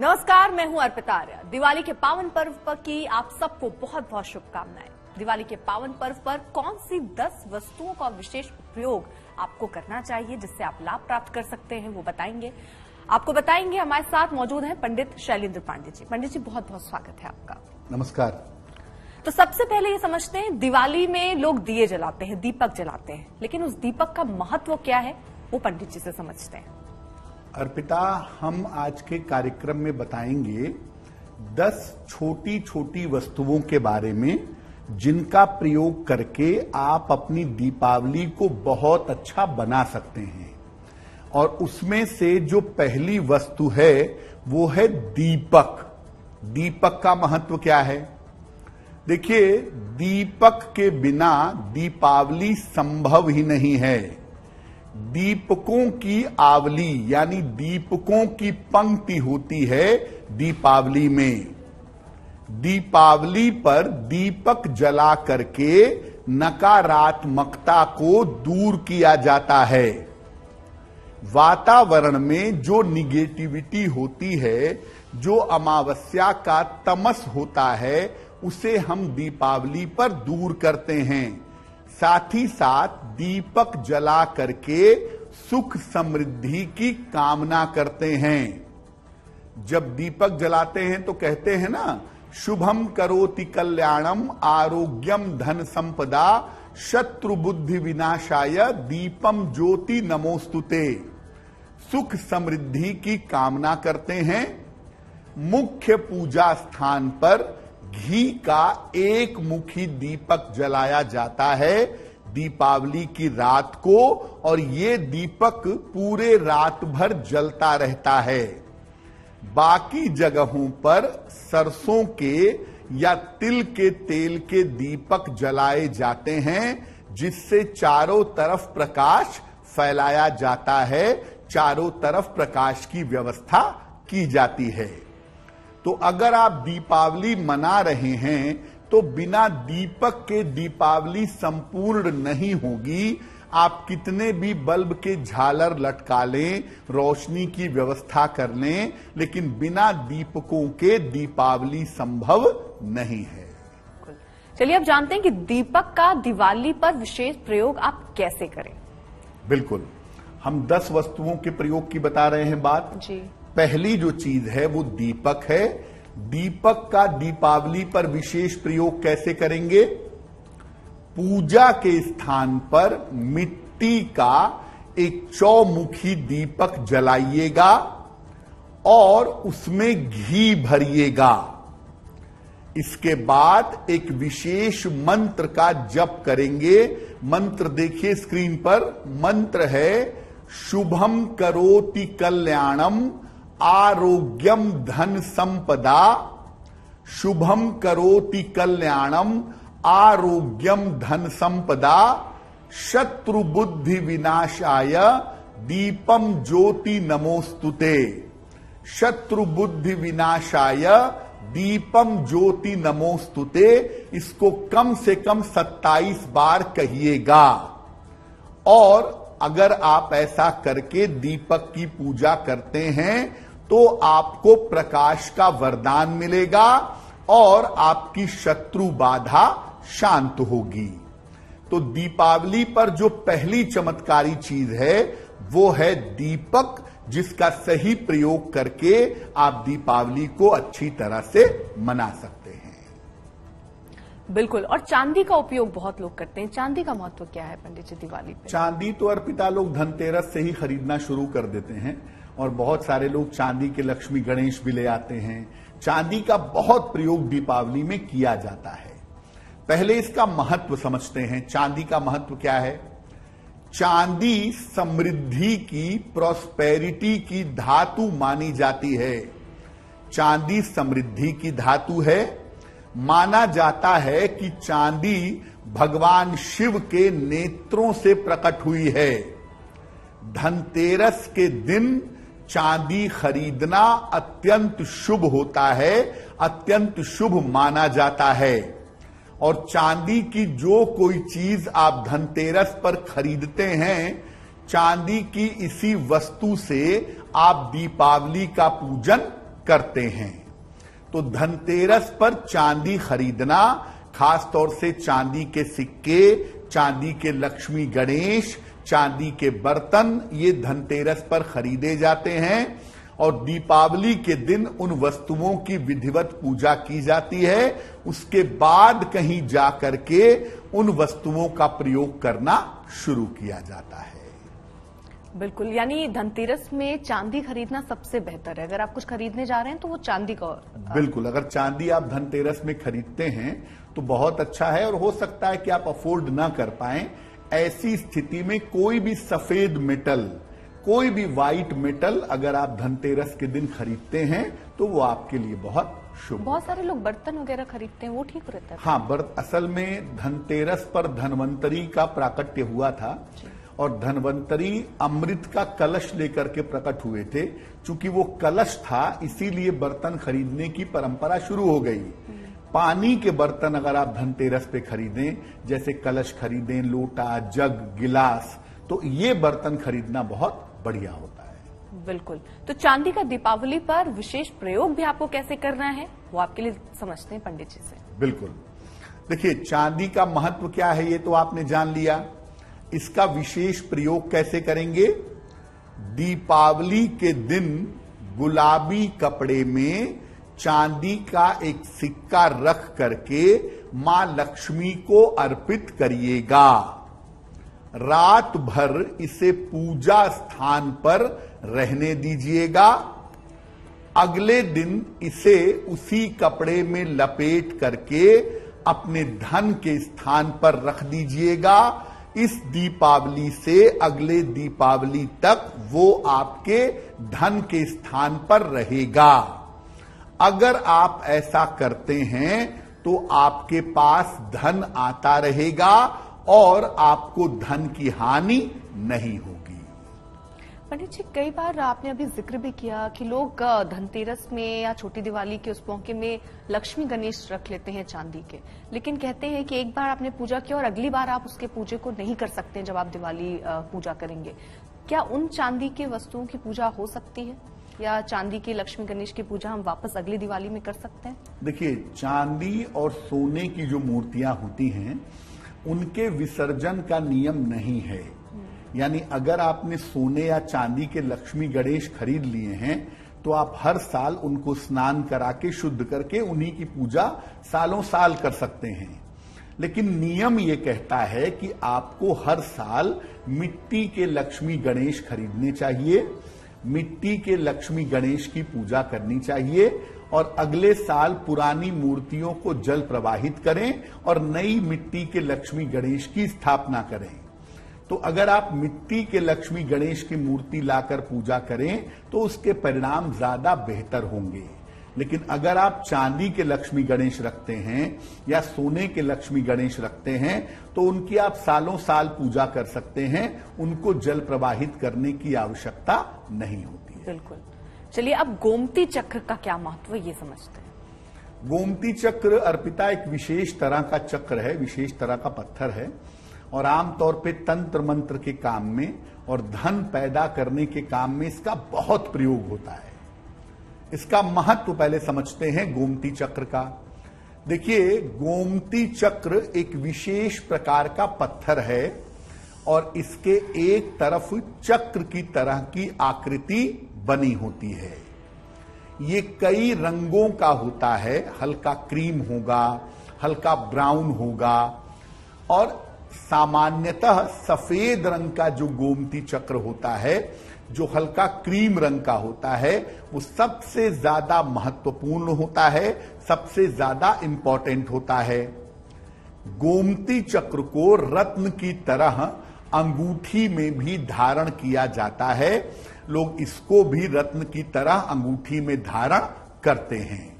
नमस्कार, मैं हूं अर्पिता आर्या। दिवाली के पावन पर्व पर की आप सबको बहुत बहुत शुभकामनाएं। दिवाली के पावन पर्व पर कौन सी 10 वस्तुओं का विशेष प्रयोग आपको करना चाहिए जिससे आप लाभ प्राप्त कर सकते हैं, वो बताएंगे। आपको बताएंगे। हमारे साथ मौजूद हैं पंडित शैलेंद्र पांडे जी। पंडित जी, बहुत बहुत स्वागत है आपका। नमस्कार। तो सबसे पहले ये समझते हैं, दिवाली में लोग दिए जलाते हैं, दीपक जलाते हैं, लेकिन उस दीपक का महत्व क्या है वो पंडित जी से समझते हैं। अर्पिता, हम आज के कार्यक्रम में बताएंगे 10 छोटी छोटी वस्तुओं के बारे में जिनका प्रयोग करके आप अपनी दीपावली को बहुत अच्छा बना सकते हैं। और उसमें से जो पहली वस्तु है वो है दीपक। दीपक का महत्व क्या है? देखिए, दीपक के बिना दीपावली संभव ही नहीं है। दीपकों की आवली यानी दीपकों की पंक्ति होती है दीपावली में। दीपावली पर दीपक जला करके नकारात्मकता को दूर किया जाता है। वातावरण में जो निगेटिविटी होती है, जो अमावस्या का तमस होता है, उसे हम दीपावली पर दूर करते हैं। साथ ही साथ दीपक जला करके सुख समृद्धि की कामना करते हैं। जब दीपक जलाते हैं तो कहते हैं ना, शुभम करोति कल्याणम आरोग्यम धन संपदा शत्रु बुद्धि विनाशाय दीपम ज्योति नमोस्तुते। सुख समृद्धि की कामना करते हैं। मुख्य पूजा स्थान पर घी का एक मुखी दीपक जलाया जाता है दीपावली की रात को, और ये दीपक पूरे रात भर जलता रहता है। बाकी जगहों पर सरसों के या तिल के तेल के दीपक जलाए जाते हैं, जिससे चारों तरफ प्रकाश फैलाया जाता है, चारों तरफ प्रकाश की व्यवस्था की जाती है। तो अगर आप दीपावली मना रहे हैं तो बिना दीपक के दीपावली संपूर्ण नहीं होगी। आप कितने भी बल्ब के झालर लटका लें, रोशनी की व्यवस्था कर लें, लेकिन बिना दीपकों के दीपावली संभव नहीं है। चलिए अब जानते हैं कि दीपक का दिवाली पर विशेष प्रयोग आप कैसे करें। बिल्कुल, हम 10 वस्तुओं के प्रयोग की बता रहे हैं बात जी। पहली जो चीज है वो दीपक है। दीपक का दीपावली पर विशेष प्रयोग कैसे करेंगे? पूजा के स्थान पर मिट्टी का एक चौमुखी दीपक जलाइएगा और उसमें घी भरिएगा। इसके बाद एक विशेष मंत्र का जप करेंगे। मंत्र देखिए स्क्रीन पर। मंत्र है शुभम करोति कल्याणम आरोग्यम धन संपदा। शुभम करोति कल्याणम आरोग्यम धन संपदा शत्रु बुद्धि विनाशाय दीपम ज्योति नमोस्तुते। शत्रु बुद्धि विनाशाय दीपम ज्योति नमोस्तुते। इसको कम से कम 27 बार कहिएगा। और अगर आप ऐसा करके दीपक की पूजा करते हैं तो आपको प्रकाश का वरदान मिलेगा और आपकी शत्रु बाधा शांत होगी। तो दीपावली पर जो पहली चमत्कारी चीज है वो है दीपक, जिसका सही प्रयोग करके आप दीपावली को अच्छी तरह से मना सकते हैं। बिल्कुल। और चांदी का उपयोग बहुत लोग करते हैं। चांदी का महत्व क्या है पंडित जी दिवाली पे? चांदी तो अर्पिता लोग धनतेरस से ही खरीदना शुरू कर देते हैं और बहुत सारे लोग चांदी के लक्ष्मी गणेश भी ले आते हैं। चांदी का बहुत प्रयोग दीपावली में किया जाता है। पहले इसका महत्व समझते हैं। चांदी का महत्व क्या है? चांदी समृद्धि की, प्रॉस्पेरिटी की धातु मानी जाती है। चांदी समृद्धि की धातु है। माना जाता है कि चांदी भगवान शिव के नेत्रों से प्रकट हुई है। धनतेरस के दिन चांदी खरीदना अत्यंत शुभ होता है, अत्यंत शुभ माना जाता है। और चांदी की जो कोई चीज आप धनतेरस पर खरीदते हैं, चांदी की इसी वस्तु से आप दीपावली का पूजन करते हैं। तो धनतेरस पर चांदी खरीदना, खासतौर से चांदी के सिक्के, चांदी के लक्ष्मी गणेश, चांदी के बर्तन, ये धनतेरस पर खरीदे जाते हैं और दीपावली के दिन उन वस्तुओं की विधिवत पूजा की जाती है। उसके बाद कहीं जाकर के उन वस्तुओं का प्रयोग करना शुरू किया जाता है। बिल्कुल, यानी धनतेरस में चांदी खरीदना सबसे बेहतर है। अगर आप कुछ खरीदने जा रहे हैं तो वो चांदी का। बिल्कुल, अगर चांदी आप धनतेरस में खरीदते हैं तो बहुत अच्छा है। और हो सकता है कि आप अफोर्ड ना कर पाएं, ऐसी स्थिति में कोई भी सफेद मेटल, कोई भी व्हाइट मेटल अगर आप धनतेरस के दिन खरीदते हैं तो वो आपके लिए बहुत शुभ। बहुत सारे लोग बर्तन वगैरह खरीदते हैं, वो ठीक रहता है? हाँ, असल में धनतेरस पर धनवंतरी का प्राकट्य हुआ था और धनवंतरी अमृत का कलश लेकर के प्रकट हुए थे। चूंकि वो कलश था इसीलिए बर्तन खरीदने की परंपरा शुरू हो गई। पानी के बर्तन अगर आप धनतेरस पे खरीदें, जैसे कलश खरीदें, लोटा, जग, गिलास, तो ये बर्तन खरीदना बहुत बढ़िया होता है। बिल्कुल। तो चांदी का दीपावली पर विशेष प्रयोग भी आपको कैसे करना है वो आपके लिए समझते हैं पंडित जी से। बिल्कुल, देखिए चांदी का महत्व क्या है ये तो आपने जान लिया। इसका विशेष प्रयोग कैसे करेंगे? दीपावली के दिन गुलाबी कपड़े में चांदी का एक सिक्का रख करके मां लक्ष्मी को अर्पित करिएगा। रात भर इसे पूजा स्थान पर रहने दीजिएगा। अगले दिन इसे उसी कपड़े में लपेट करके अपने धन के स्थान पर रख दीजिएगा। इस दीपावली से अगले दीपावली तक वो आपके धन के स्थान पर रहेगा। अगर आप ऐसा करते हैं तो आपके पास धन आता रहेगा और आपको धन की हानि नहीं होगी। पंडित जी, कई बार आपने अभी जिक्र भी किया कि लोग धनतेरस में या छोटी दिवाली के उस मौके में लक्ष्मी गणेश रख लेते हैं चांदी के, लेकिन कहते हैं कि एक बार आपने पूजा की और अगली बार आप उसके पूजे को नहीं कर सकते जब आप दिवाली पूजा करेंगे। क्या उन चांदी के वस्तुओं की पूजा हो सकती है या चांदी की लक्ष्मी गणेश की पूजा हम वापस अगली दिवाली में कर सकते हैं? देखिए, चांदी और सोने की जो मूर्तियां होती हैं उनके विसर्जन का नियम नहीं है। यानी अगर आपने सोने या चांदी के लक्ष्मी गणेश खरीद लिए हैं तो आप हर साल उनको स्नान करा के शुद्ध करके उन्हीं की पूजा सालों साल कर सकते हैं। लेकिन नियम ये कहता है कि आपको हर साल मिट्टी के लक्ष्मी गणेश खरीदने चाहिए, मिट्टी के लक्ष्मी गणेश की पूजा करनी चाहिए और अगले साल पुरानी मूर्तियों को जल प्रवाहित करें और नई मिट्टी के लक्ष्मी गणेश की स्थापना करें। तो अगर आप मिट्टी के लक्ष्मी गणेश की मूर्ति लाकर पूजा करें तो उसके परिणाम ज्यादा बेहतर होंगे। लेकिन अगर आप चांदी के लक्ष्मी गणेश रखते हैं या सोने के लक्ष्मी गणेश रखते हैं तो उनकी आप सालों साल पूजा कर सकते हैं, उनको जल प्रवाहित करने की आवश्यकता नहीं होती है। बिल्कुल। चलिए, अब गोमती चक्र का क्या महत्व ये समझते हैं। गोमती चक्र अर्पिता एक विशेष तरह का चक्र है, विशेष तरह का पत्थर है और आमतौर पे तंत्र मंत्र के काम में और धन पैदा करने के काम में इसका बहुत प्रयोग होता है। इसका महत्व पहले समझते हैं गोमती चक्र का। देखिए, गोमती चक्र एक विशेष प्रकार का पत्थर है और इसके एक तरफ चक्र की तरह की आकृति बनी होती है। ये कई रंगों का होता है, हल्का क्रीम होगा, हल्का ब्राउन होगा और सामान्यतः सफेद रंग का जो गोमती चक्र होता है, जो हल्का क्रीम रंग का होता है, वो सबसे ज्यादा महत्वपूर्ण होता है, सबसे ज्यादा इंपॉर्टेंट होता है। गोमती चक्र को रत्न की तरह अंगूठी में भी धारण किया जाता है। लोग इसको भी रत्न की तरह अंगूठी में धारण करते हैं।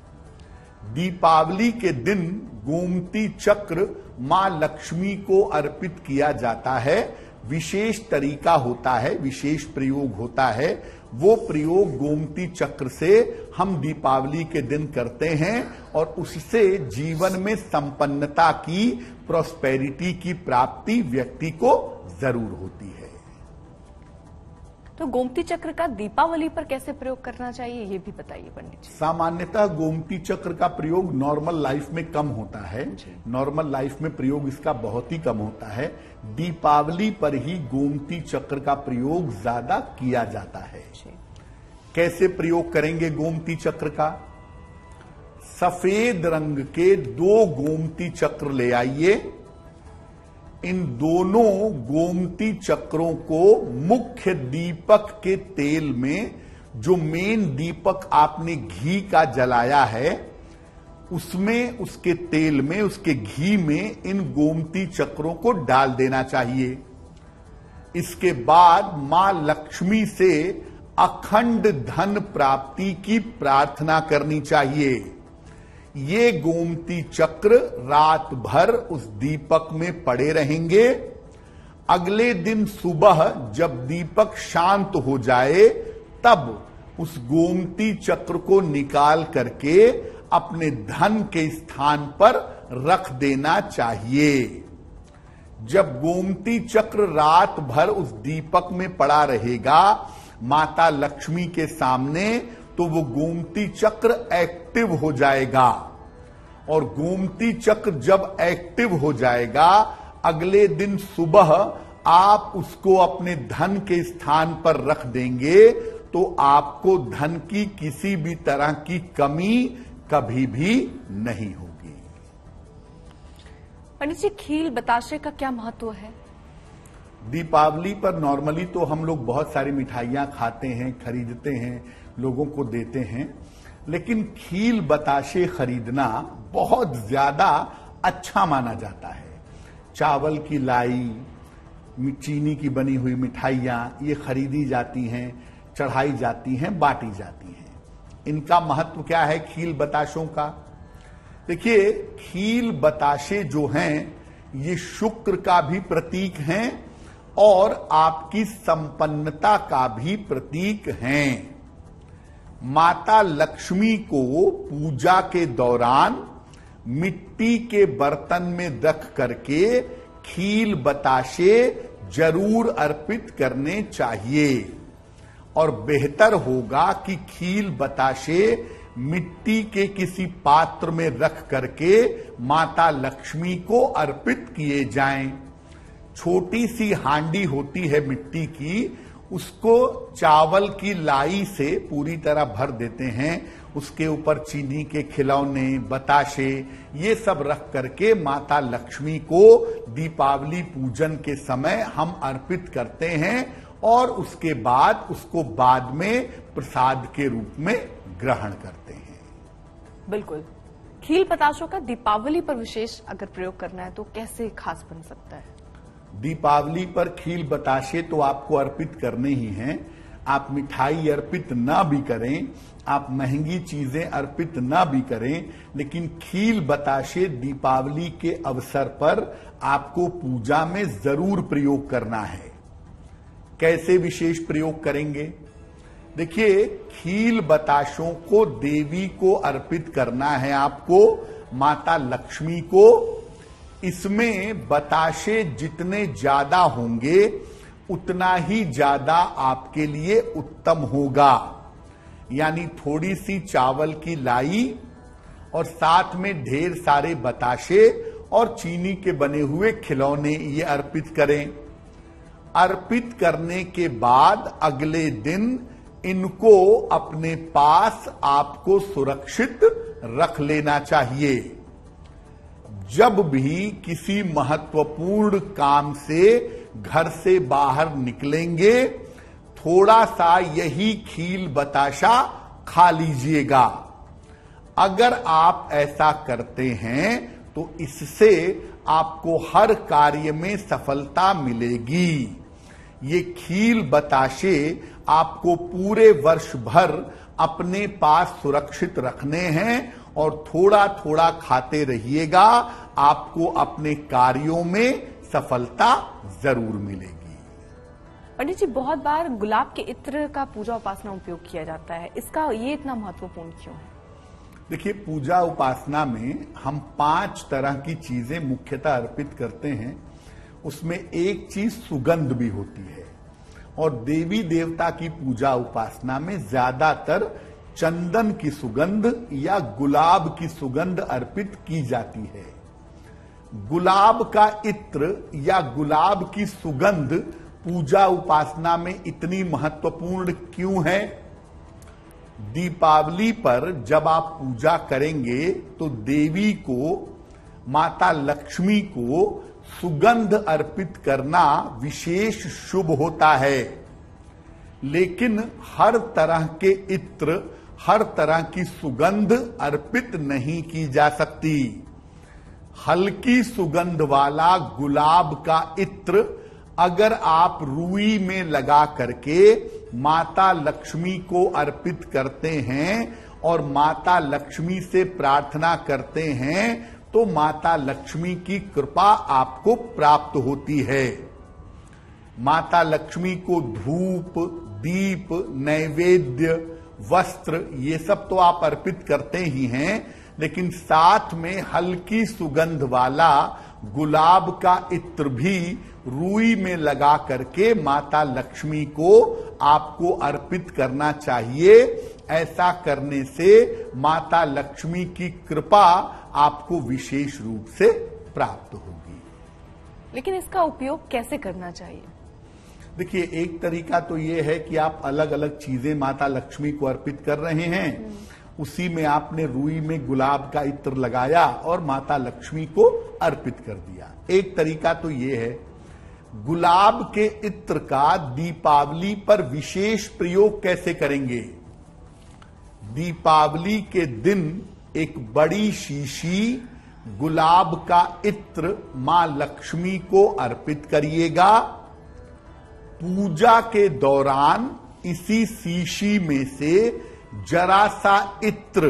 दीपावली के दिन गोमती चक्र मां लक्ष्मी को अर्पित किया जाता है। विशेष तरीका होता है, विशेष प्रयोग होता है। वो प्रयोग गोमती चक्र से हम दीपावली के दिन करते हैं और उससे जीवन में संपन्नता की, प्रॉस्पेरिटी की प्राप्ति व्यक्ति को जरूर होती है। तो गोमती चक्र का दीपावली पर कैसे प्रयोग करना चाहिए, ये भी बताइए पंडित जी। सामान्यतः गोमती चक्र का प्रयोग नॉर्मल लाइफ में कम होता है। नॉर्मल लाइफ में प्रयोग इसका बहुत ही कम होता है। दीपावली पर ही गोमती चक्र का प्रयोग ज्यादा किया जाता है। कैसे प्रयोग करेंगे गोमती चक्र का? सफेद रंग के 2 गोमती चक्र ले आइए। इन दोनों गोमती चक्रों को मुख्य दीपक के तेल में, जो मेन दीपक आपने घी का जलाया है, उसमें, उसके तेल में, उसके घी में इन गोमती चक्रों को डाल देना चाहिए। इसके बाद मां लक्ष्मी से अखंड धन प्राप्ति की प्रार्थना करनी चाहिए। ये गोमती चक्र रात भर उस दीपक में पड़े रहेंगे। अगले दिन सुबह जब दीपक शांत हो जाए तब उस गोमती चक्र को निकाल करके अपने धन के स्थान पर रख देना चाहिए। जब गोमती चक्र रात भर उस दीपक में पड़ा रहेगा माता लक्ष्मी के सामने, तो वो गोमती चक्र एक्टिव हो जाएगा। और गोमती चक्र जब एक्टिव हो जाएगा, अगले दिन सुबह आप उसको अपने धन के स्थान पर रख देंगे, तो आपको धन की किसी भी तरह की कमी कभी भी नहीं होगी। पंडित जी, खील बताशे का क्या महत्व है? दीपावली पर नॉर्मली तो हम लोग बहुत सारी मिठाइयां खाते हैं, खरीदते हैं, लोगों को देते हैं, लेकिन खील बताशे खरीदना बहुत ज्यादा अच्छा माना जाता है। चावल की लाई, चीनी की बनी हुई मिठाइयां ये खरीदी जाती हैं, चढ़ाई जाती हैं, बांटी जाती हैं। इनका महत्व क्या है खील बताशों का? देखिए, खील बताशे जो हैं ये शुक्र का भी प्रतीक हैं और आपकी संपन्नता का भी प्रतीक हैं। माता लक्ष्मी को पूजा के दौरान मिट्टी के बर्तन में रख करके खील बताशे जरूर अर्पित करने चाहिए। और बेहतर होगा कि खील बताशे मिट्टी के किसी पात्र में रख करके माता लक्ष्मी को अर्पित किए जाएं। छोटी सी हांडी होती है मिट्टी की, उसको चावल की लाई से पूरी तरह भर देते हैं। उसके ऊपर चीनी के खिलौने, बताशे, ये सब रख करके माता लक्ष्मी को दीपावली पूजन के समय हम अर्पित करते हैं और उसके बाद उसको बाद में प्रसाद के रूप में ग्रहण करते हैं। बिल्कुल। खील बताशों का दीपावली पर विशेष अगर प्रयोग करना है तो कैसे खास बन सकता है? दीपावली पर खील बताशे तो आपको अर्पित करने ही हैं। आप मिठाई अर्पित ना भी करें, आप महंगी चीजें अर्पित ना भी करें, लेकिन खील बताशे दीपावली के अवसर पर आपको पूजा में जरूर प्रयोग करना है। कैसे विशेष प्रयोग करेंगे? देखिए, खील बताशों को देवी को अर्पित करना है आपको, माता लक्ष्मी को। इसमें बताशे जितने ज्यादा होंगे उतना ही ज्यादा आपके लिए उत्तम होगा। यानी थोड़ी सी चावल की लाई और साथ में ढेर सारे बताशे और चीनी के बने हुए खिलौने ये अर्पित करें। अर्पित करने के बाद अगले दिन इनको अपने पास आपको सुरक्षित रख लेना चाहिए। जब भी किसी महत्वपूर्ण काम से घर से बाहर निकलेंगे, थोड़ा सा यही खील बताशा खा लीजिएगा। अगर आप ऐसा करते हैं तो इससे आपको हर कार्य में सफलता मिलेगी। ये खील बताशे आपको पूरे वर्ष भर अपने पास सुरक्षित रखने हैं और थोड़ा थोड़ा खाते रहिएगा, आपको अपने कार्यों में सफलता जरूर मिलेगी। पंडित जी, बहुत बार गुलाब के इत्र का पूजा उपासना उपयोग किया जाता है, इसका ये इतना महत्वपूर्ण क्यों है? देखिए, पूजा उपासना में हम 5 तरह की चीजें मुख्यतः अर्पित करते हैं। उसमें एक चीज सुगंध भी होती है और देवी देवता की पूजा उपासना में ज्यादातर चंदन की सुगंध या गुलाब की सुगंध अर्पित की जाती है। गुलाब का इत्र या गुलाब की सुगंध पूजा उपासना में इतनी महत्वपूर्ण क्यों है? दीपावली पर जब आप पूजा करेंगे तो देवी को, माता लक्ष्मी को सुगंध अर्पित करना विशेष शुभ होता है। लेकिन हर तरह के इत्र, हर तरह की सुगंध अर्पित नहीं की जा सकती। हल्की सुगंध वाला गुलाब का इत्र अगर आप रुई में लगा करके माता लक्ष्मी को अर्पित करते हैं और माता लक्ष्मी से प्रार्थना करते हैं तो माता लक्ष्मी की कृपा आपको प्राप्त होती है। माता लक्ष्मी को धूप, दीप, नैवेद्य, वस्त्र ये सब तो आप अर्पित करते ही हैं, लेकिन साथ में हल्की सुगंध वाला गुलाब का इत्र भी रुई में लगा करके माता लक्ष्मी को आपको अर्पित करना चाहिए। ऐसा करने से माता लक्ष्मी की कृपा आपको विशेष रूप से प्राप्त होगी। लेकिन इसका उपयोग कैसे करना चाहिए? देखिए, एक तरीका तो ये है कि आप अलग अलग चीजें माता लक्ष्मी को अर्पित कर रहे हैं, उसी में आपने रुई में गुलाब का इत्र लगाया और माता लक्ष्मी को अर्पित कर दिया। एक तरीका तो ये है, गुलाब के इत्र का दीपावली पर विशेष प्रयोग कैसे करेंगे? दीपावली के दिन एक बड़ी शीशी गुलाब का इत्र मां लक्ष्मी को अर्पित करिएगा। पूजा के दौरान इसी शीशी में से जरा सा इत्र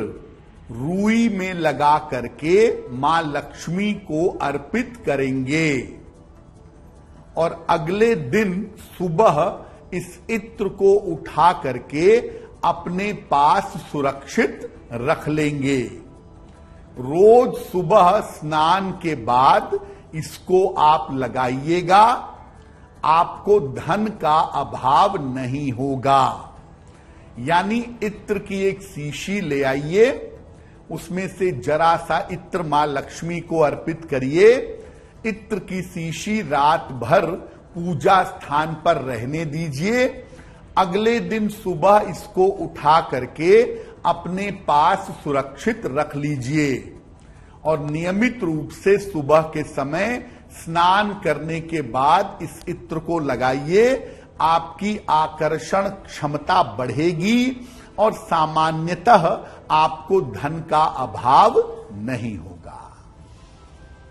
रुई में लगा करके मां लक्ष्मी को अर्पित करेंगे और अगले दिन सुबह इस इत्र को उठा करके अपने पास सुरक्षित रख लेंगे। रोज सुबह स्नान के बाद इसको आप लगाइएगा, आपको धन का अभाव नहीं होगा। यानी इत्र की एक शीशी ले आइए, उसमें से जरा सा इत्र मां लक्ष्मी को अर्पित करिए। इत्र की शीशी रात भर पूजा स्थान पर रहने दीजिए। अगले दिन सुबह इसको उठा करके अपने पास सुरक्षित रख लीजिए और नियमित रूप से सुबह के समय स्नान करने के बाद इस इत्र को लगाइए। आपकी आकर्षण क्षमता बढ़ेगी और सामान्यतः आपको धन का अभाव नहीं होगा।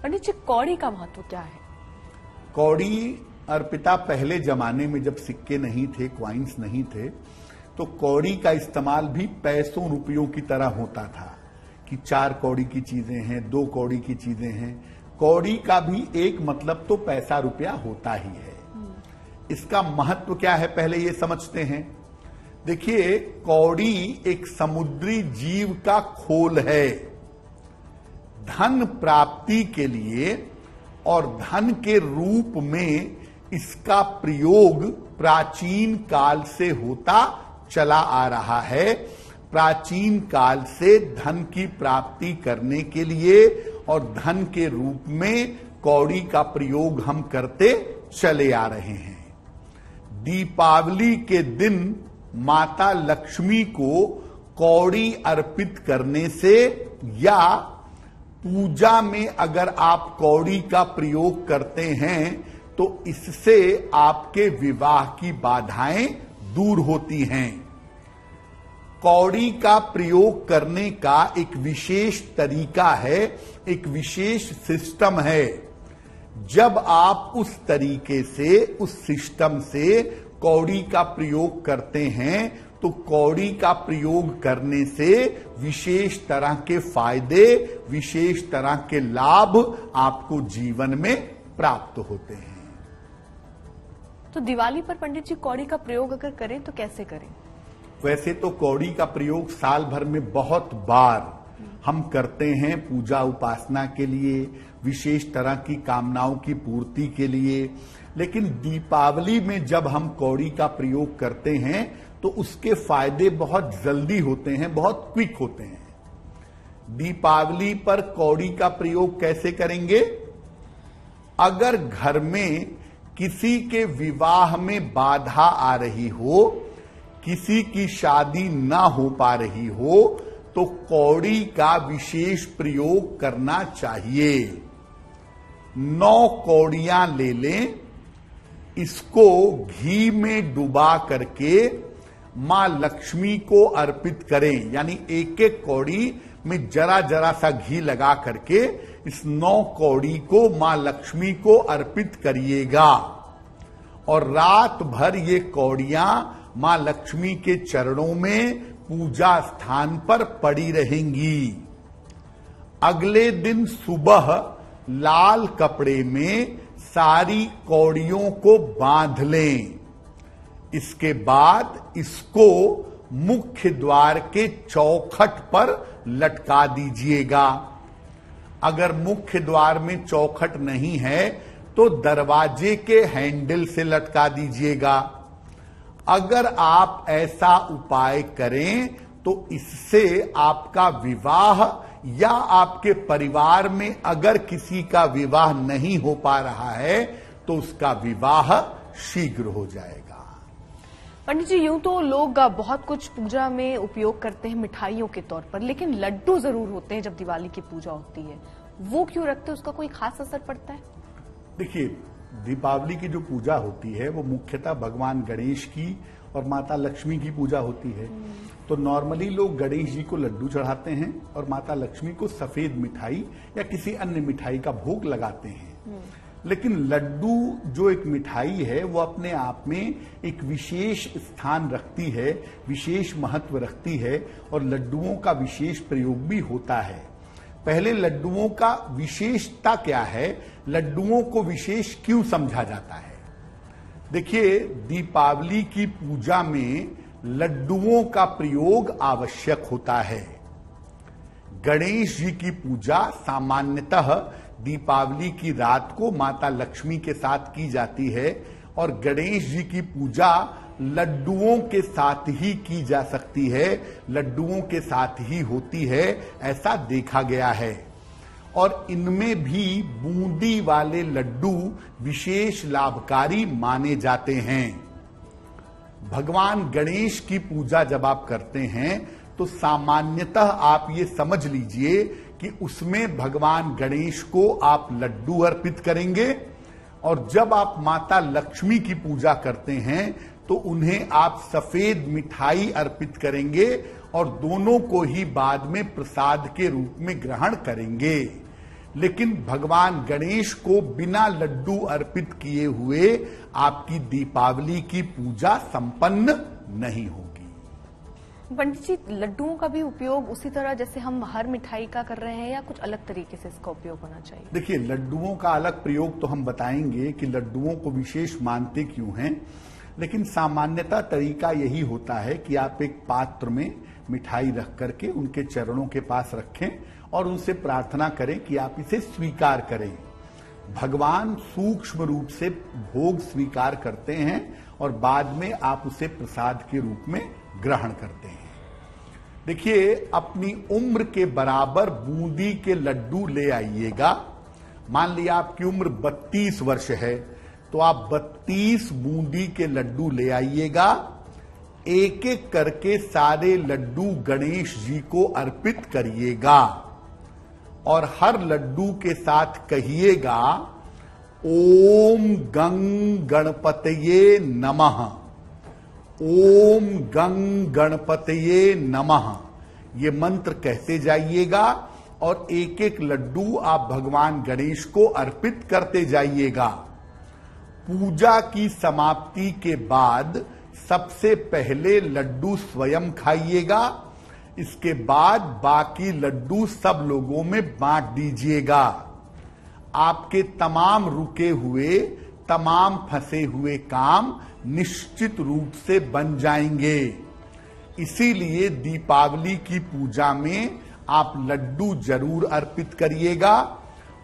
पंडित जी, कौड़ी का महत्व क्या है? कौड़ी अर्पिता पहले जमाने में जब सिक्के नहीं थे, क्वाइंस नहीं थे, तो कौड़ी का इस्तेमाल भी पैसों रुपयों की तरह होता था कि 4 कौड़ी की चीजें हैं, 2 कौड़ी की चीजें हैं। कौड़ी का भी एक मतलब तो पैसा रुपया होता ही है। इसका महत्व क्या है पहले ये समझते हैं। देखिए, कौड़ी एक समुद्री जीव का खोल है। धन प्राप्ति के लिए और धन के रूप में इसका प्रयोग प्राचीन काल से होता चला आ रहा है। प्राचीन काल से धन की प्राप्ति करने के लिए और धन के रूप में कौड़ी का प्रयोग हम करते चले आ रहे हैं। दीपावली के दिन माता लक्ष्मी को कौड़ी अर्पित करने से या पूजा में अगर आप कौड़ी का प्रयोग करते हैं तो इससे आपके विवाह की बाधाएं दूर होती हैं। कौड़ी का प्रयोग करने का एक विशेष तरीका है, एक विशेष सिस्टम है। जब आप उस तरीके से, उस सिस्टम से कौड़ी का प्रयोग करते हैं तो कौड़ी का प्रयोग करने से विशेष तरह के फायदे, विशेष तरह के लाभ आपको जीवन में प्राप्त होते हैं। तो दिवाली पर पंडित जी कौड़ी का प्रयोग अगर करें तो कैसे करें? वैसे तो कौड़ी का प्रयोग साल भर में बहुत बार हम करते हैं पूजा उपासना के लिए, विशेष तरह की कामनाओं की पूर्ति के लिए। लेकिन दीपावली में जब हम कौड़ी का प्रयोग करते हैं तो उसके फायदे बहुत जल्दी होते हैं, बहुत क्विक होते हैं। दीपावली पर कौड़ी का प्रयोग कैसे करेंगे? अगर घर में किसी के विवाह में बाधा आ रही हो, किसी की शादी ना हो पा रही हो, तो कौड़ी का विशेष प्रयोग करना चाहिए। 9 कौड़ियां ले लें, इसको घी में डुबा करके मां लक्ष्मी को अर्पित करें। यानी एक एक कौड़ी में जरा जरा सा घी लगा करके इस 9 कौड़ी को मां लक्ष्मी को अर्पित करिएगा और रात भर ये कौड़ियां मां लक्ष्मी के चरणों में पूजा स्थान पर पड़ी रहेंगी। अगले दिन सुबह लाल कपड़े में सारी कौड़ियों को बांध लें। इसके बाद इसको मुख्य द्वार के चौखट पर लटका दीजिएगा। अगर मुख्य द्वार में चौखट नहीं है तो दरवाजे के हैंडल से लटका दीजिएगा। अगर आप ऐसा उपाय करें तो इससे आपका विवाह या आपके परिवार में अगर किसी का विवाह नहीं हो पा रहा है तो उसका विवाह शीघ्र हो जाएगा। पंडित जी, यूं तो लोग बहुत कुछ पूजा में उपयोग करते हैं मिठाइयों के तौर पर, लेकिन लड्डू जरूर होते हैं जब दिवाली की पूजा होती है। वो क्यों रखते हैं? उसका कोई खास असर पड़ता है? देखिए, दीपावली की जो पूजा होती है वो मुख्यतः भगवान गणेश की और माता लक्ष्मी की पूजा होती है। तो नॉर्मली लोग गणेश जी को लड्डू चढ़ाते हैं और माता लक्ष्मी को सफेद मिठाई या किसी अन्य मिठाई का भोग लगाते हैं। लेकिन लड्डू जो एक मिठाई है वो अपने आप में एक विशेष स्थान रखती है, विशेष महत्व रखती है और लड्डुओं का विशेष प्रयोग भी होता है। पहले लड्डुओं का विशेषता क्या है, लड्डुओं को विशेष क्यों समझा जाता है? देखिए, दीपावली की पूजा में लड्डुओं का प्रयोग आवश्यक होता है। गणेश जी की पूजा सामान्यतः दीपावली की रात को माता लक्ष्मी के साथ की जाती है और गणेश जी की पूजा लड्डुओं के साथ ही की जा सकती है, लड्डुओं के साथ ही होती है, ऐसा देखा गया है। और इनमें भी बूंदी वाले लड्डू विशेष लाभकारी माने जाते हैं। भगवान गणेश की पूजा जब आप करते हैं तो सामान्यतः आप ये समझ लीजिए कि उसमें भगवान गणेश को आप लड्डू अर्पित करेंगे और जब आप माता लक्ष्मी की पूजा करते हैं तो उन्हें आप सफेद मिठाई अर्पित करेंगे और दोनों को ही बाद में प्रसाद के रूप में ग्रहण करेंगे। लेकिन भगवान गणेश को बिना लड्डू अर्पित किए हुए आपकी दीपावली की पूजा संपन्न नहीं होगी। पंडित जी, लड्डुओं का भी उपयोग उसी तरह जैसे हम हर मिठाई का कर रहे हैं या कुछ अलग तरीके से इसका उपयोग होना चाहिए? देखिए, लड्डुओं का अलग प्रयोग तो हम बताएंगे कि लड्डुओं को विशेष मानते क्यों हैं, लेकिन सामान्यतः तरीका यही होता है कि आप एक पात्र में मिठाई रख करके उनके चरणों के पास रखें और उनसे प्रार्थना करें कि आप इसे स्वीकार करें। भगवान सूक्ष्म रूप से भोग स्वीकार करते हैं और बाद में आप उसे प्रसाद के रूप में ग्रहण करते हैं। देखिए, अपनी उम्र के बराबर बूंदी के लड्डू ले आइएगा। मान लिया आपकी उम्र 32 वर्ष है तो आप 32 बूंदी के लड्डू ले आइएगा। एक एक करके सारे लड्डू गणेश जी को अर्पित करिएगा और हर लड्डू के साथ कहिएगा ओम गंग गणपतये नमः, ओम गंग गणपतये नमः। ये मंत्र कहते जाइएगा और एक एक लड्डू आप भगवान गणेश को अर्पित करते जाइएगा। पूजा की समाप्ति के बाद सबसे पहले लड्डू स्वयं खाइएगा, इसके बाद बाकी लड्डू सब लोगों में बांट दीजिएगा। आपके तमाम रुके हुए, तमाम फंसे हुए काम निश्चित रूप से बन जाएंगे। इसीलिए दीपावली की पूजा में आप लड्डू जरूर अर्पित करिएगा।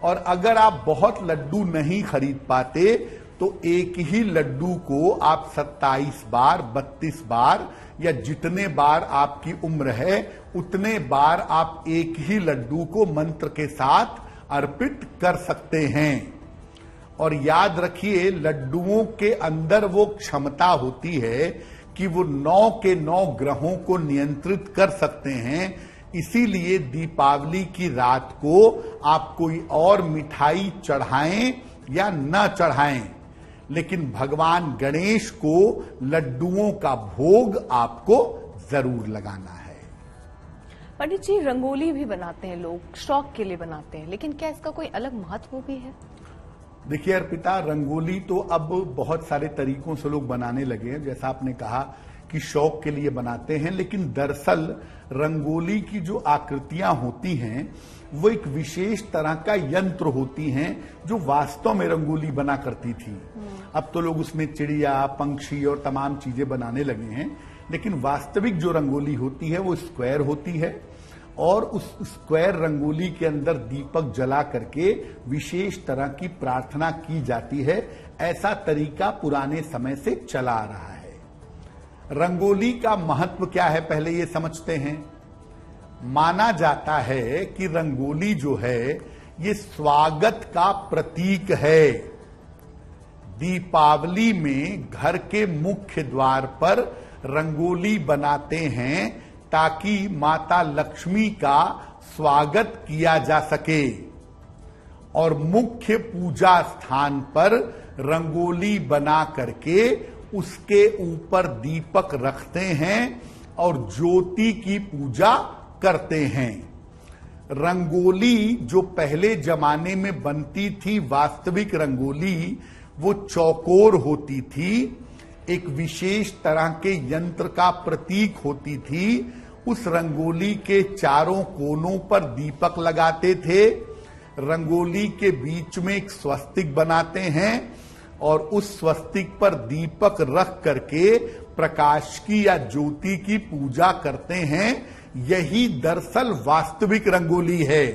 और अगर आप बहुत लड्डू नहीं खरीद पाते तो एक ही लड्डू को आप 27 बार, 32 बार या जितने बार आपकी उम्र है उतने बार आप एक ही लड्डू को मंत्र के साथ अर्पित कर सकते हैं। और याद रखिए, लड्डुओं के अंदर वो क्षमता होती है कि वो 9 के 9 ग्रहों को नियंत्रित कर सकते हैं। इसीलिए दीपावली की रात को आप कोई और मिठाई चढ़ाएं या न चढ़ाएं, लेकिन भगवान गणेश को लड्डुओं का भोग आपको जरूर लगाना है। पंडित जी, रंगोली भी बनाते हैं लोग, शौक के लिए बनाते हैं, लेकिन क्या इसका कोई अलग महत्व भी है? देखिए अर्पिता, रंगोली तो अब बहुत सारे तरीकों से लोग बनाने लगे हैं। जैसा आपने कहा कि शौक के लिए बनाते हैं, लेकिन दरअसल रंगोली की जो आकृतियां होती हैं वो एक विशेष तरह का यंत्र होती हैं जो वास्तव में रंगोली बना करती थी। अब तो लोग उसमें चिड़िया, पंक्षी और तमाम चीजें बनाने लगे हैं, लेकिन वास्तविक जो रंगोली होती है वो स्क्वायर होती है और उस स्क्वायर रंगोली के अंदर दीपक जला करके विशेष तरह की प्रार्थना की जाती है। ऐसा तरीका पुराने समय से चला आ रहा है। रंगोली का महत्व क्या है पहले ये समझते हैं। माना जाता है कि रंगोली जो है ये स्वागत का प्रतीक है। दीपावली में घर के मुख्य द्वार पर रंगोली बनाते हैं ताकि माता लक्ष्मी का स्वागत किया जा सके, और मुख्य पूजा स्थान पर रंगोली बना करके उसके ऊपर दीपक रखते हैं और ज्योति की पूजा करते हैं। रंगोली जो पहले जमाने में बनती थी, वास्तविक रंगोली, वो चौकोर होती थी, एक विशेष तरह के यंत्र का प्रतीक होती थी। उस रंगोली के चारों कोनों पर दीपक लगाते थे। रंगोली के बीच में एक स्वस्तिक बनाते हैं और उस स्वस्तिक पर दीपक रख करके प्रकाश की या ज्योति की पूजा करते हैं। यही दरअसल वास्तविक रंगोली है।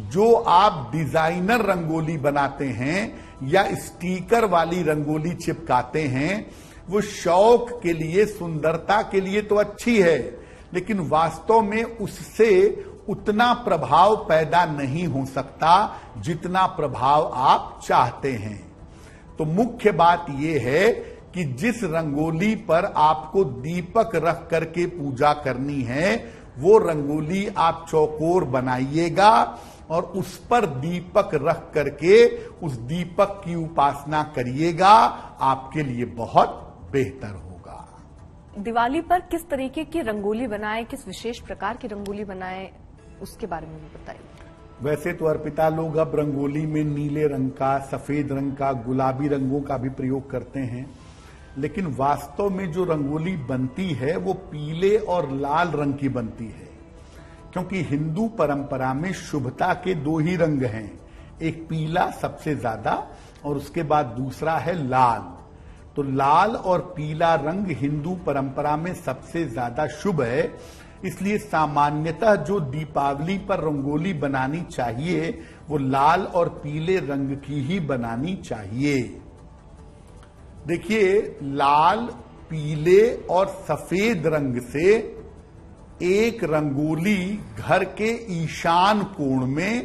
जो आप डिजाइनर रंगोली बनाते हैं या स्टिकर वाली रंगोली चिपकाते हैं, वो शौक के लिए, सुंदरता के लिए तो अच्छी है, लेकिन वास्तव में उससे उतना प्रभाव पैदा नहीं हो सकता जितना प्रभाव आप चाहते हैं। तो मुख्य बात यह है कि जिस रंगोली पर आपको दीपक रख करके पूजा करनी है, वो रंगोली आप चौकोर बनाइएगा और उस पर दीपक रख करके उस दीपक की उपासना करिएगा। आपके लिए बहुत बेहतर होगा। दिवाली पर किस तरीके की रंगोली बनाएं, किस विशेष प्रकार की रंगोली बनाएं, उसके बारे में भी बताइए। वैसे तो अर्पिता, लोग अब रंगोली में नीले रंग का, सफेद रंग का, गुलाबी रंगों का भी प्रयोग करते हैं, लेकिन वास्तव में जो रंगोली बनती है वो पीले और लाल रंग की बनती है, क्योंकि हिंदू परंपरा में शुभता के 2 ही रंग हैं, एक पीला सबसे ज्यादा और उसके बाद दूसरा है लाल। तो लाल और पीला रंग हिंदू परंपरा में सबसे ज्यादा शुभ है। इसलिए सामान्यतः जो दीपावली पर रंगोली बनानी चाहिए वो लाल और पीले रंग की ही बनानी चाहिए। देखिए, लाल, पीले और सफेद रंग से एक रंगोली घर के ईशान कोण में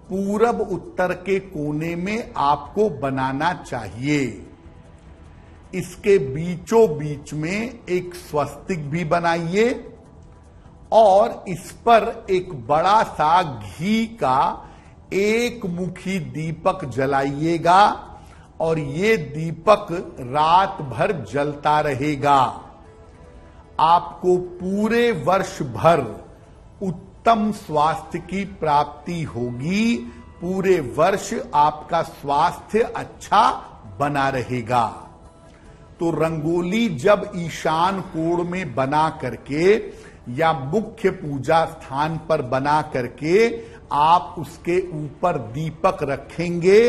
पूरब उत्तर के कोने में आपको बनाना चाहिए। इसके बीचों बीच में एक स्वस्तिक भी बनाइए और इस पर एक बड़ा सा घी का एक मुखी दीपक जलाइएगा और ये दीपक रात भर जलता रहेगा। आपको पूरे वर्ष भर उत्तम स्वास्थ्य की प्राप्ति होगी। पूरे वर्ष आपका स्वास्थ्य अच्छा बना रहेगा। तो रंगोली जब ईशान कोण में बना करके या मुख्य पूजा स्थान पर बना करके आप उसके ऊपर दीपक रखेंगे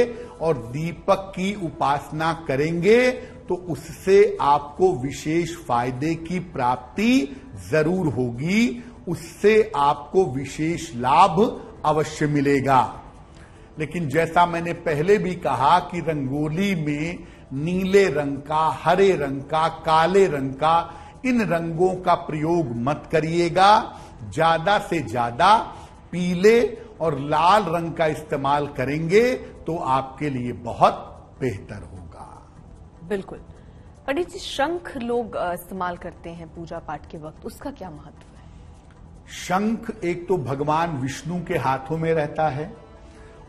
और दीपक की उपासना करेंगे तो उससे आपको विशेष फायदे की प्राप्ति जरूर होगी उससे आपको विशेष लाभ अवश्य मिलेगा। लेकिन जैसा मैंने पहले भी कहा कि रंगोली में नीले रंग का, हरे रंग का, काले रंग का, इन रंगों का प्रयोग मत करिएगा। ज्यादा से ज्यादा पीले और लाल रंग का इस्तेमाल करेंगे तो आपके लिए बहुत बेहतर होगा। बिल्कुल। पंडित जी, शंख लोग इस्तेमाल करते हैं पूजा पाठ के वक्त, उसका क्या महत्व है? शंख एक तो भगवान विष्णु के हाथों में रहता है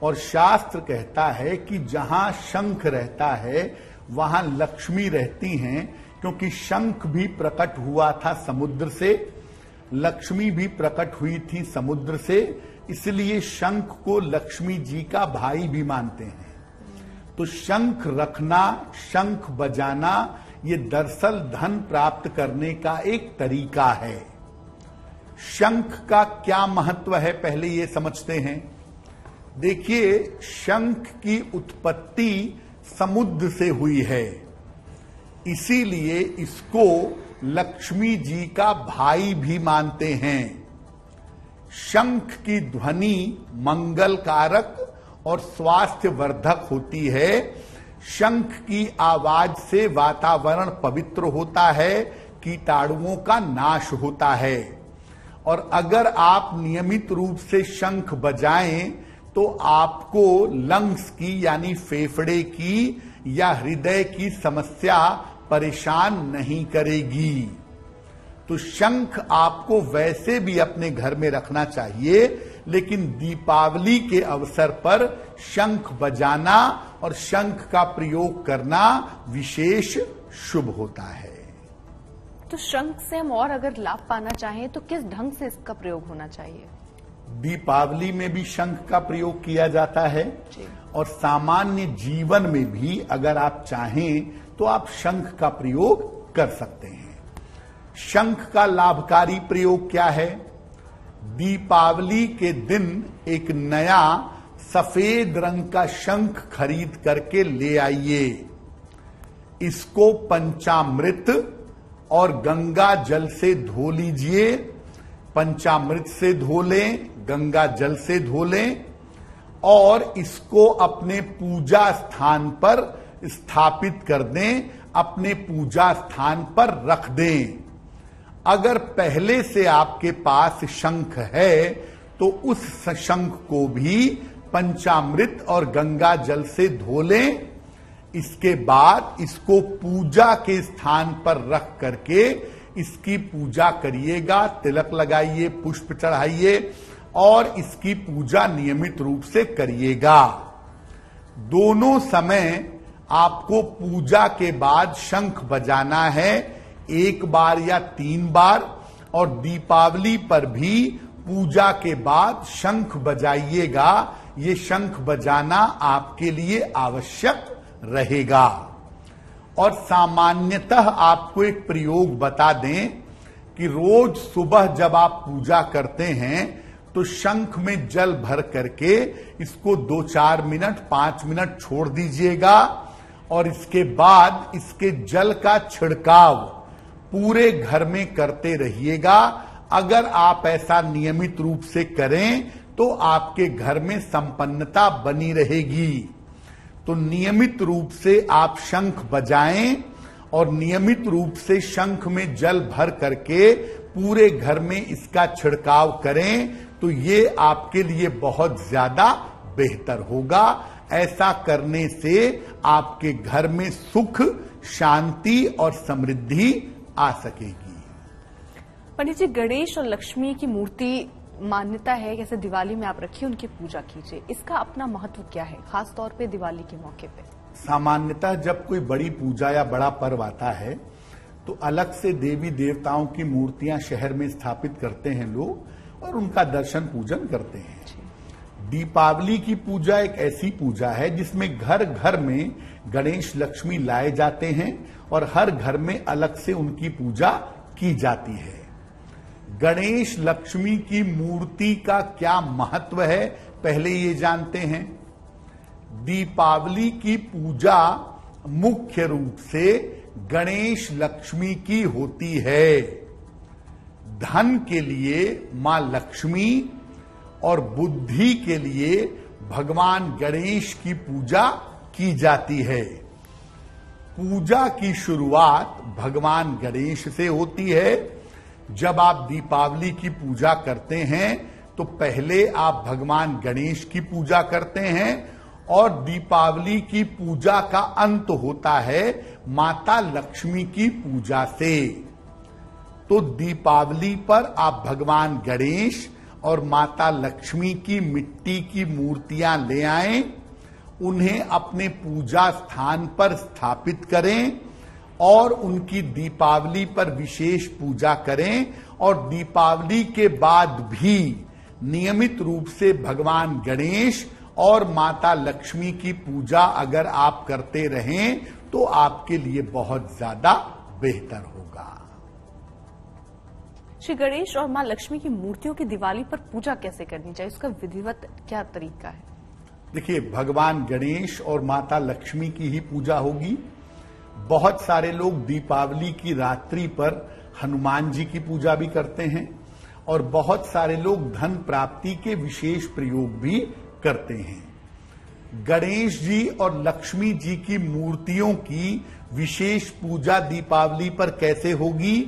और शास्त्र कहता है कि जहां शंख रहता है वहां लक्ष्मी रहती हैं, क्योंकि शंख भी प्रकट हुआ था समुद्र से, लक्ष्मी भी प्रकट हुई थी समुद्र से, इसलिए शंख को लक्ष्मी जी का भाई भी मानते हैं। तो शंख रखना, शंख बजाना, ये दरअसल धन प्राप्त करने का एक तरीका है। शंख का क्या महत्व है पहले ये समझते हैं। देखिए, शंख की उत्पत्ति समुद्र से हुई है, इसीलिए इसको लक्ष्मी जी का भाई भी मानते हैं। शंख की ध्वनि मंगलकारक और स्वास्थ्य वर्धक होती है। शंख की आवाज से वातावरण पवित्र होता है, कीटाणुओं का नाश होता है। और अगर आप नियमित रूप से शंख बजाएं तो आपको लंग्स की यानी फेफड़े की या हृदय की समस्या परेशान नहीं करेगी। तो शंख आपको वैसे भी अपने घर में रखना चाहिए, लेकिन दीपावली के अवसर पर शंख बजाना और शंख का प्रयोग करना विशेष शुभ होता है। तो शंख से हम और अगर लाभ पाना चाहें तो किस ढंग से इसका प्रयोग होना चाहिए? दीपावली में भी शंख का प्रयोग किया जाता है और सामान्य जीवन में भी अगर आप चाहें तो आप शंख का प्रयोग कर सकते हैं। शंख का लाभकारी प्रयोग क्या है? दीपावली के दिन एक नया सफेद रंग का शंख खरीद करके ले आइए। इसको पंचामृत और गंगा जल से धो लीजिए। पंचामृत से धो लें, गंगा जल से धो लें और इसको अपने पूजा स्थान पर स्थापित कर दें, अपने पूजा स्थान पर रख दें। अगर पहले से आपके पास शंख है तो उस शंख को भी पंचामृत और गंगा जल से धो लें। इसके बाद इसको पूजा के स्थान पर रख करके इसकी पूजा करिएगा, तिलक लगाइए, पुष्प चढ़ाइए और इसकी पूजा नियमित रूप से करिएगा। दोनों समय आपको पूजा के बाद शंख बजाना है, 1 बार या 3 बार, और दीपावली पर भी पूजा के बाद शंख बजाइएगा। ये शंख बजाना आपके लिए आवश्यक रहेगा। और सामान्यतः आपको एक प्रयोग बता दें कि रोज सुबह जब आप पूजा करते हैं तो शंख में जल भर करके इसको 2-4 मिनट 5 मिनट छोड़ दीजिएगा और इसके बाद इसके जल का छिड़काव पूरे घर में करते रहिएगा। अगर आप ऐसा नियमित रूप से करें तो आपके घर में संपन्नता बनी रहेगी। तो नियमित रूप से आप शंख बजाएं और नियमित रूप से शंख में जल भर करके पूरे घर में इसका छिड़काव करें तो ये आपके लिए बहुत ज्यादा बेहतर होगा। ऐसा करने से आपके घर में सुख, शांति और समृद्धि आ सकेगी। पंडित जी, गणेश और लक्ष्मी की मूर्ति मान्यता है जैसे दिवाली में आप रखिए, उनकी पूजा कीजिए, इसका अपना महत्व क्या है खास तौर पे दिवाली के मौके पे? सामान्यतः जब कोई बड़ी पूजा या बड़ा पर्व आता है तो अलग से देवी देवताओं की मूर्तियां शहर में स्थापित करते हैं लोग और उनका दर्शन पूजन करते हैं। दीपावली की पूजा एक ऐसी पूजा है जिसमें घर घर में गणेश लक्ष्मी लाए जाते हैं और हर घर में अलग से उनकी पूजा की जाती है। गणेश लक्ष्मी की मूर्ति का क्या महत्व है पहले ये जानते हैं। दीपावली की पूजा मुख्य रूप से गणेश लक्ष्मी की होती है। धन के लिए मां लक्ष्मी और बुद्धि के लिए भगवान गणेश की पूजा की जाती है। पूजा की शुरुआत भगवान गणेश से होती है। जब आप दीपावली की पूजा करते हैं तो पहले आप भगवान गणेश की पूजा करते हैं और दीपावली की पूजा का अंत होता है माता लक्ष्मी की पूजा से। तो दीपावली पर आप भगवान गणेश और माता लक्ष्मी की मिट्टी की मूर्तियां ले आएं, उन्हें अपने पूजा स्थान पर स्थापित करें और उनकी दीपावली पर विशेष पूजा करें। और दीपावली के बाद भी नियमित रूप से भगवान गणेश और माता लक्ष्मी की पूजा अगर आप करते रहें तो आपके लिए बहुत ज्यादा बेहतर होगा। श्री गणेश और मां लक्ष्मी की मूर्तियों की दिवाली पर पूजा कैसे करनी चाहिए, उसका विधिवत क्या तरीका है? देखिए, भगवान गणेश और माता लक्ष्मी की ही पूजा होगी। बहुत सारे लोग दीपावली की रात्रि पर हनुमान जी की पूजा भी करते हैं और बहुत सारे लोग धन प्राप्ति के विशेष प्रयोग भी करते हैं। गणेश जी और लक्ष्मी जी की मूर्तियों की विशेष पूजा दीपावली पर कैसे होगी?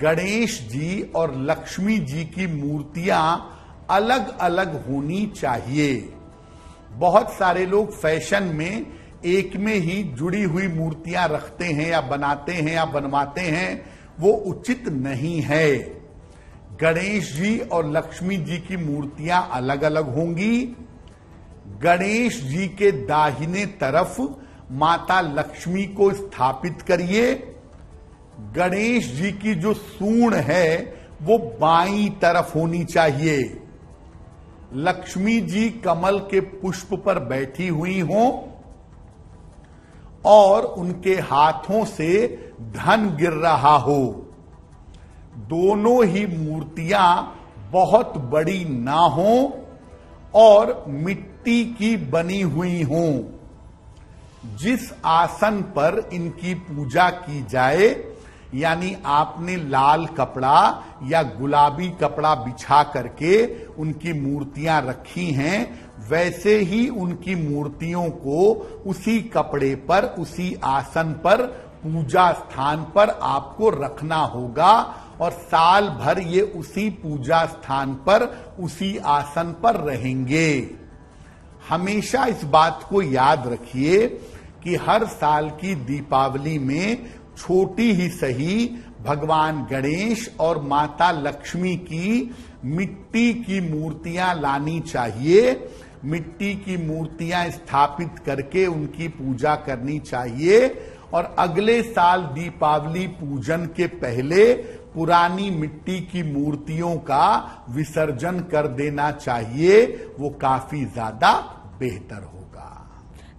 गणेश जी और लक्ष्मी जी की मूर्तियां अलग अलग होनी चाहिए। बहुत सारे लोग फैशन में एक में ही जुड़ी हुई मूर्तियां रखते हैं या बनाते हैं या बनवाते हैं, वो उचित नहीं है। गणेश जी और लक्ष्मी जी की मूर्तियां अलग अलग होंगी। गणेश जी के दाहिने तरफ माता लक्ष्मी को स्थापित करिए। गणेश जी की जो सूंड है वो बाईं तरफ होनी चाहिए। लक्ष्मी जी कमल के पुष्प पर बैठी हुई हों और उनके हाथों से धन गिर रहा हो। दोनों ही मूर्तियां बहुत बड़ी ना हों और मिट्टी की बनी हुई हों। जिस आसन पर इनकी पूजा की जाए, यानी आपने लाल कपड़ा या गुलाबी कपड़ा बिछा करके उनकी मूर्तियां रखी हैं, वैसे ही उनकी मूर्तियों को उसी कपड़े पर, उसी आसन पर, पूजा स्थान पर आपको रखना होगा और साल भर ये उसी पूजा स्थान पर, उसी आसन पर रहेंगे। हमेशा इस बात को याद रखिए कि हर साल की दीपावली में छोटी ही सही भगवान गणेश और माता लक्ष्मी की मिट्टी की मूर्तियां लानी चाहिए। मिट्टी की मूर्तियां स्थापित करके उनकी पूजा करनी चाहिए और अगले साल दीपावली पूजन के पहले पुरानी मिट्टी की मूर्तियों का विसर्जन कर देना चाहिए। वो काफी ज्यादा बेहतर होगा।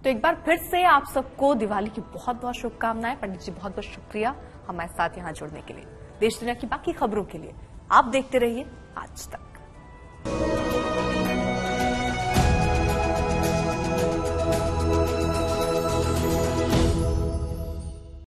तो एक बार फिर से आप सबको दिवाली की बहुत बहुत शुभकामनाएं। पंडित जी, बहुत बहुत शुक्रिया हमारे साथ यहां जुड़ने के लिए। देश दुनिया की बाकी खबरों के लिए आप देखते रहिए आज तक।